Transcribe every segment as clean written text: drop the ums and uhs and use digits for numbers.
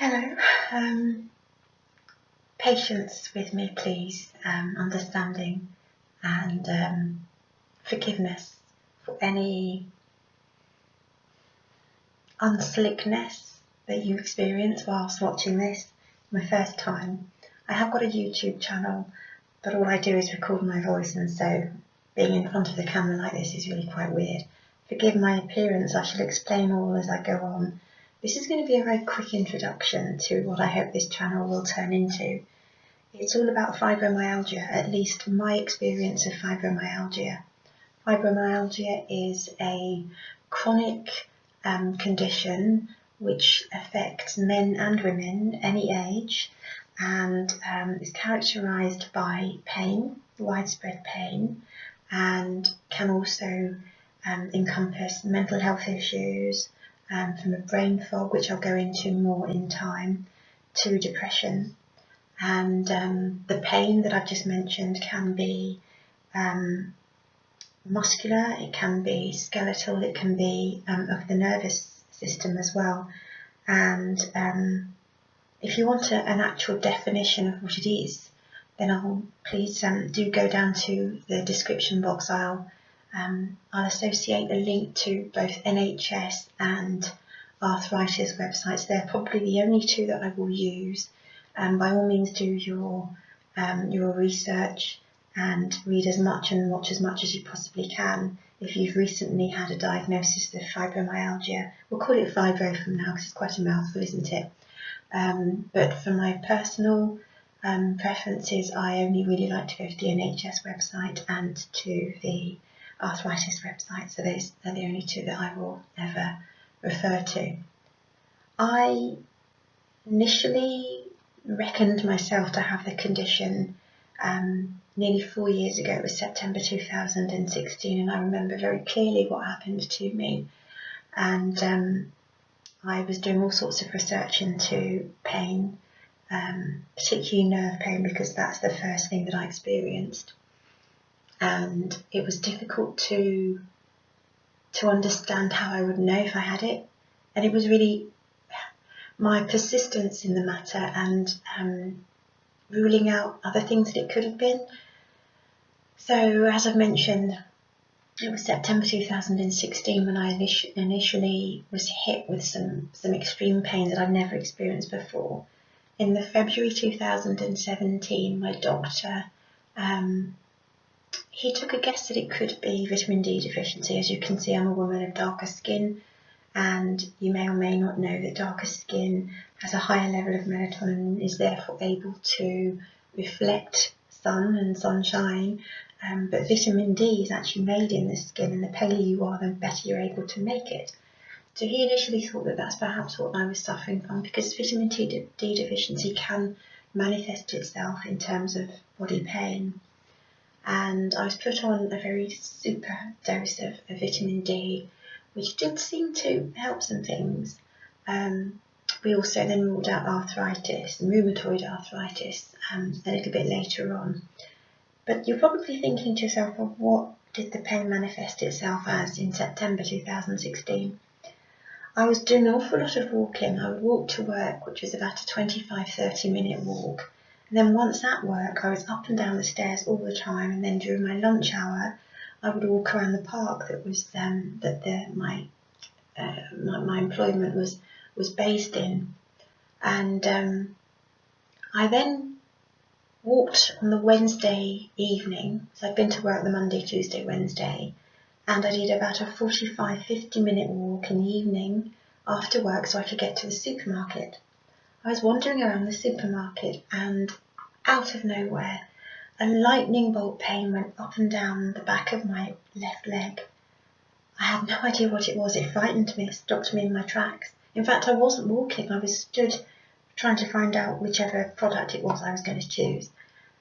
Hello. Patience with me, please. Understanding and forgiveness for any unslickness that you experience whilst watching this. My first time. I have got a YouTube channel, but all I do is record my voice, and so being in front of the camera like this is really quite weird. Forgive my appearance. I shall explain all as I go on. This is going to be a very quick introduction to what I hope this channel will turn into. It's all about fibromyalgia, at least my experience of fibromyalgia. Fibromyalgia is a chronic condition which affects men and women, any age, and is characterised by pain, widespread pain, and can also encompass mental health issues, from a brain fog, which I'll go into more in time, to depression. And the pain that I've just mentioned can be muscular, it can be skeletal, it can be of the nervous system as well. And if you want an actual definition of what it is, then please do go down to the description box. I'll associate a link to both NHS and Arthritis websites. They're probably the only two that I will use. By all means, do your research and read as much and watch as much as you possibly can. If you've recently had a diagnosis of fibromyalgia, we'll call it fibro from now because it's quite a mouthful, isn't it? But for my personal preferences, I only really like to go to the NHS website and to the Arthritis website, so those are the only two that I will ever refer to. I initially reckoned myself to have the condition nearly 4 years ago. It was September 2016, and I remember very clearly what happened to me. And I was doing all sorts of research into pain, particularly nerve pain, because that's the first thing that I experienced. And it was difficult to understand how I would know if I had it. And it was really my persistence in the matter and ruling out other things that it could have been. So, as I've mentioned, it was September 2016 when I initially was hit with some extreme pain that I've never experienced before. In the February 2017, my doctor, he took a guess that it could be vitamin D deficiency. As you can see, I'm a woman of darker skin, and you may or may not know that darker skin has a higher level of melatonin and is therefore able to reflect sun and sunshine. But vitamin D is actually made in the skin, and the paler you are, the better you're able to make it. So he initially thought that that's perhaps what I was suffering from, because vitamin D deficiency can manifest itself in terms of body pain. And I was put on a very super dose of vitamin D, which did seem to help some things. We also then ruled out arthritis, rheumatoid arthritis, a little bit later on. But you're probably thinking to yourself, well, what did the pain manifest itself as in September 2016? I was doing an awful lot of walking. I would walk to work, which was about a 25-30 minute walk. And then once at work, I was up and down the stairs all the time. And then during my lunch hour, I would walk around the park that was my employment was based in. And I then walked on the Wednesday evening. So I'd been to work the Monday, Tuesday, Wednesday, and I did about a 45-50 minute walk in the evening after work so I could get to the supermarket. I was wandering around the supermarket, and out of nowhere, a lightning bolt pain went up and down the back of my left leg. I had no idea what it was. It frightened me, stopped me in my tracks. In fact, I wasn't walking. I was stood trying to find out whichever product it was I was going to choose.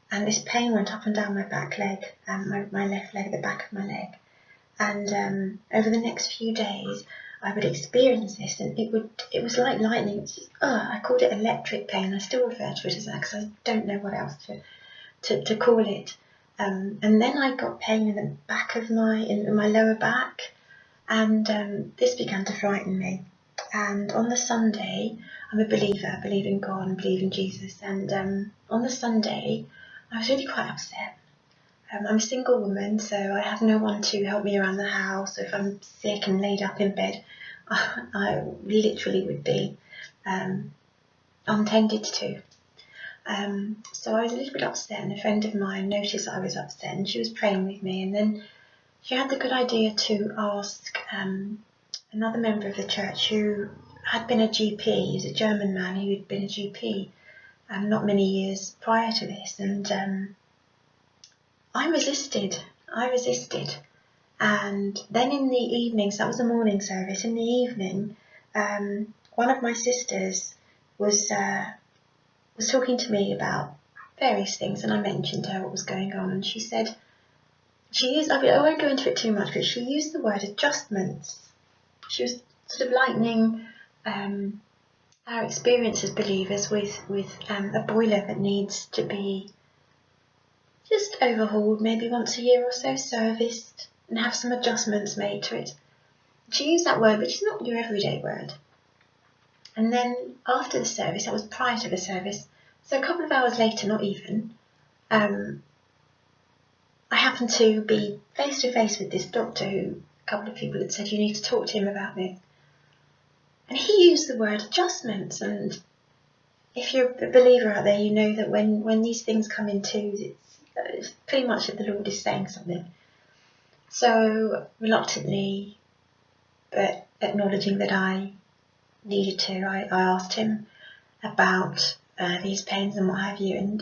And this pain went up and down my back leg, and my left leg, the back of my leg. And over the next few days, I would experience this, and it was like lightning. It's just, I called it electric pain. I still refer to it as that because I don't know what else to call it. And then I got pain in the back of in my lower back, and this began to frighten me. and on the Sunday, I'm a believer, I believe in God and believe in Jesus, and on the Sunday, I was really quite upset. I'm a single woman, so I have no one to help me around the house. If I'm sick and laid up in bed, I literally would be untended to. So I was a little bit upset, and a friend of mine noticed that I was upset, and she was praying with me, and then she had the good idea to ask another member of the church who had been a GP. He was a German man who had been a GP not many years prior to this, and I resisted. And then in the evenings, that was the morning service, in the evening, one of my sisters was talking to me about various things, and I mentioned to her what was going on, and she said, I won't go into it too much, but she used the word adjustments. She was sort of likening our experience as believers with a boiler that needs to be just overhauled, maybe once a year or so, serviced, and have some adjustments made to it. She used that word, which is not your everyday word. And then after the service, that was prior to the service, so a couple of hours later, not even, I happened to be face to face with this doctor who a couple of people had said, you need to talk to him about this. And he used the word adjustments, and if you're a believer out there, you know that when these things come in twos, it's pretty much that the Lord is saying something. So reluctantly, but acknowledging that I needed to, I asked him about these pains and what have you, and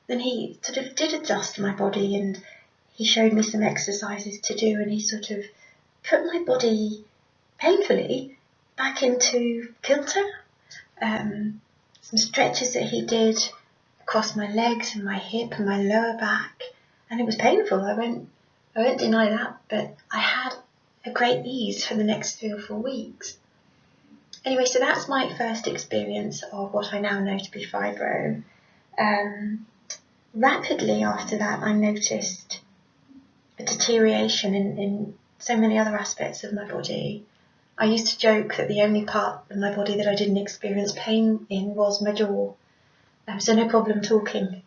then he sort of did adjust my body, and he showed me some exercises to do, and he sort of put my body painfully back into kilter. Some stretches that he did across my legs and my hip and my lower back, and it was painful. I won't deny that, but I had a great ease for the next 3 or 4 weeks. Anyway, so that's my first experience of what I now know to be fibro. Rapidly after that, I noticed a deterioration in so many other aspects of my body. I used to joke that the only part of my body that I didn't experience pain in was my jaw, so no problem talking.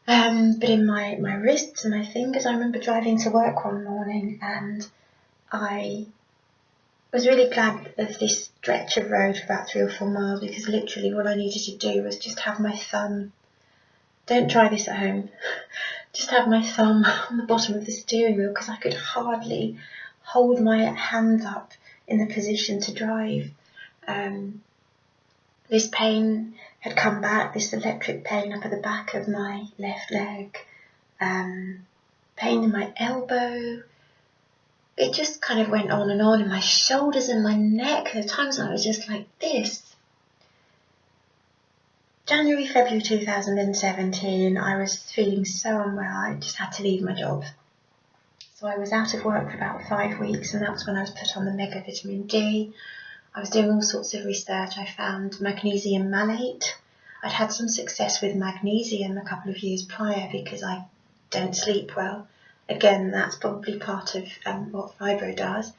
But in my wrists and my fingers, I remember driving to work one morning, and I was really glad of this stretch of road for about 3 or 4 miles, because literally all I needed to do was just have my thumb, don't try this at home, just have my thumb on the bottom of the steering wheel, because I could hardly hold my hands up in the position to drive. This pain had come back, this electric pain up at the back of my left leg, pain in my elbow. It just kind of went on, and my shoulders and my neck. There were times when I was just like this. January, February 2017, I was feeling so unwell, I just had to leave my job. So I was out of work for about 5 weeks, and that was when I was put on the mega vitamin D. I was doing all sorts of research. I found magnesium malate. I'd had some success with magnesium a couple of years prior because I don't sleep well. Again, that's probably part of what fibro does.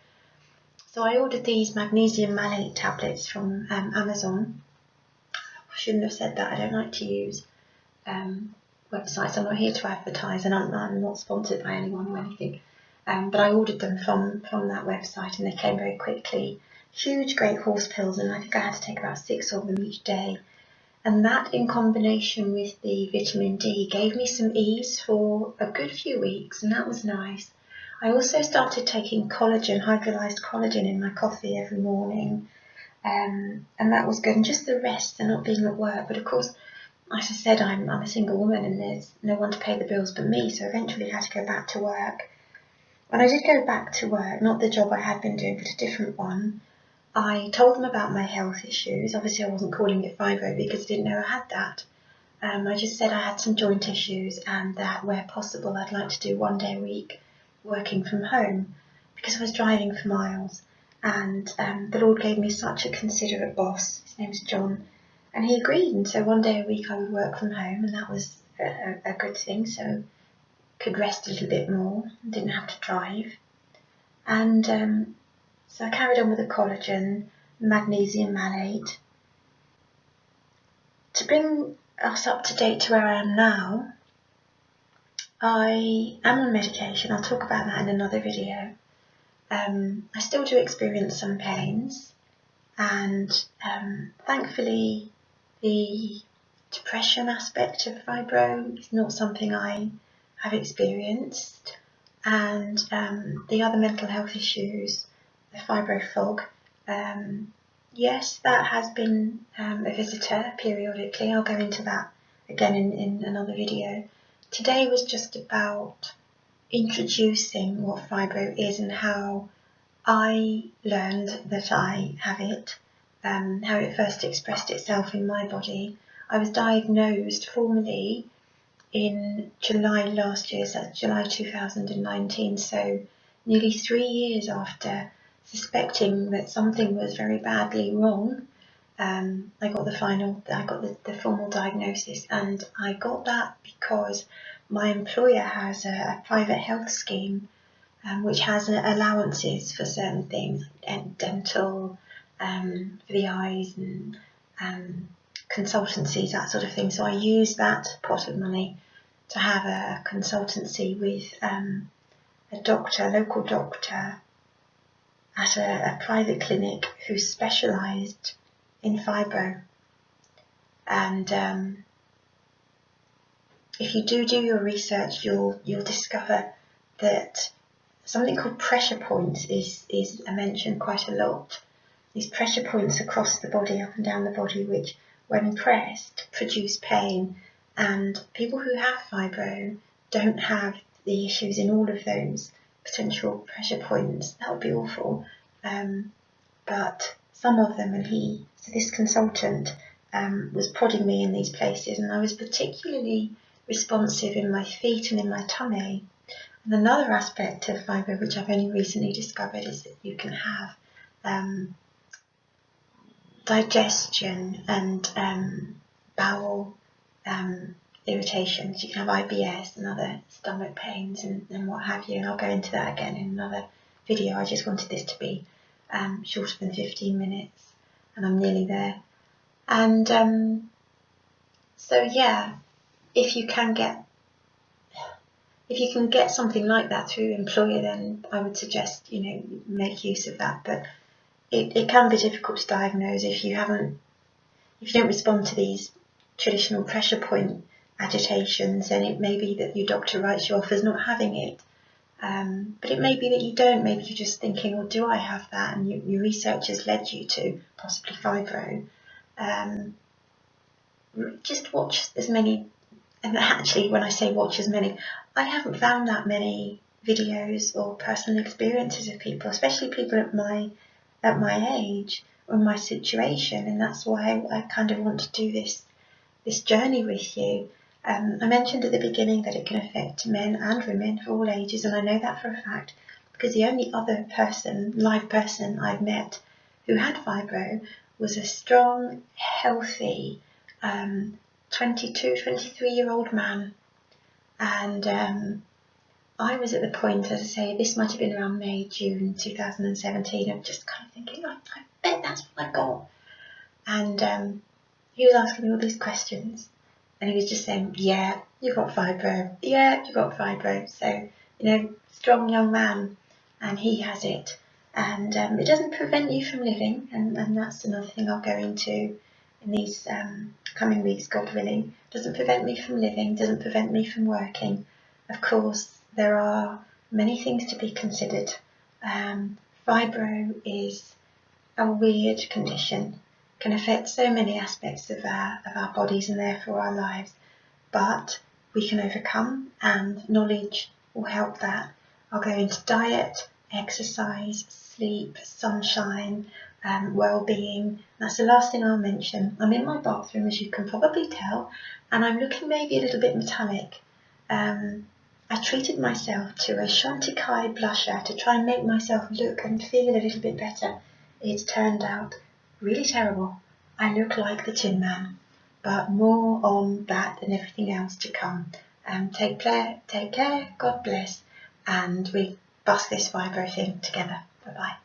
So I ordered these magnesium malate tablets from Amazon. I shouldn't have said that. I don't like to use websites. I'm not here to advertise, and I'm not sponsored by anyone or anything. But I ordered them from that website, and they came very quickly. Huge, great horse pills, and I think I had to take about 6 of them each day. And that, in combination with the vitamin D, gave me some ease for a good few weeks, and that was nice. I also started taking collagen, hydrolyzed collagen, in my coffee every morning, and that was good. And just the rest and not being at work. But of course, as I said, I'm a single woman, and there's no one to pay the bills but me, so eventually I had to go back to work. When I did go back to work, not the job I had been doing, but a different one, I told them about my health issues. Obviously, I wasn't calling it fibro because I didn't know I had that. I just said I had some joint issues, and that where possible I'd like to do 1 day a week working from home, because I was driving for miles. And the Lord gave me such a considerate boss. His name's John, and he agreed. And so 1 day a week I would work from home, and that was a good thing. So could rest a little bit more, didn't have to drive. And so I carried on with the collagen. magnesium malate. To bring us up to date to where I am now, I am on medication. I'll talk about that in another video. I still do experience some pains, and thankfully the depression aspect of fibro is not something I have experienced, and the other mental health issues, the fibro fog, yes, that has been a visitor periodically. I'll go into that again in another video. Today was just about introducing what fibro is and how I learned that I have it, how it first expressed itself in my body. I was diagnosed formally in July last year, so that's July 2019, so nearly 3 years after suspecting that something was very badly wrong. I got the formal diagnosis, and I got that because my employer has a private health scheme which has allowances for certain things, and dental, for the eyes, and consultancies, that sort of thing. So I use that pot of money to have a consultancy with a local doctor at a private clinic who specialised in fibro. And if you do your research, you'll discover that something called pressure points is mentioned quite a lot. These pressure points across the body, up and down the body, which when pressed produce pain, and people who have fibro don't have the issues in all of those potential pressure points. That would be awful, but some of them, so this consultant was prodding me in these places, and I was particularly responsive in my feet and in my tummy. And another aspect of fibro, which I've only recently discovered, is that you can have digestion and bowel irritations. You can have IBS and other stomach pains and what have you, and I'll go into that again in another video. I just wanted this to be shorter than 15 minutes, and I'm nearly there. And so yeah, if you can get something like that through your employer, then I would suggest, make use of that. But it can be difficult to diagnose if you don't respond to these traditional pressure point agitations. Then it may be that your doctor writes you off as not having it. But it may be that you don't. Maybe you're just thinking, well, do I have that? And your research has led you to possibly fibro. Just watch as many. And actually, when I say watch as many, I haven't found that many videos or personal experiences of people, especially people at my age or my situation, and that's why I kind of want to do this journey with you. I mentioned at the beginning that it can affect men and women of all ages, and I know that for a fact because the only other live person I've met who had fibro was a strong, healthy 22, 23-year-old man, and I was at the point, as I say, this might have been around May, June 2017, of just kind of thinking, I bet that's what I got. And he was asking me all these questions, and he was just saying, yeah, you got fibro, yeah, you got fibro. So, strong young man, and he has it. And it doesn't prevent you from living, and that's another thing I'll go into in these coming weeks, God willing. Doesn't prevent me from living, doesn't prevent me from working. Of course, there are many things to be considered. Fibro is a weird condition, can affect so many aspects of our bodies and therefore our lives, but we can overcome, and knowledge will help that. I'll go into diet, exercise, sleep, sunshine, well-being. That's the last thing I'll mention. I'm in my bathroom, as you can probably tell, and I'm looking maybe a little bit metallic. I treated myself to a Chantecaille blusher to try and make myself look and feel a little bit better. It's turned out really terrible. I look like the Tin Man, but more on that and everything else to come. Take care, God bless, and we bust this fibro thing together. Bye-bye.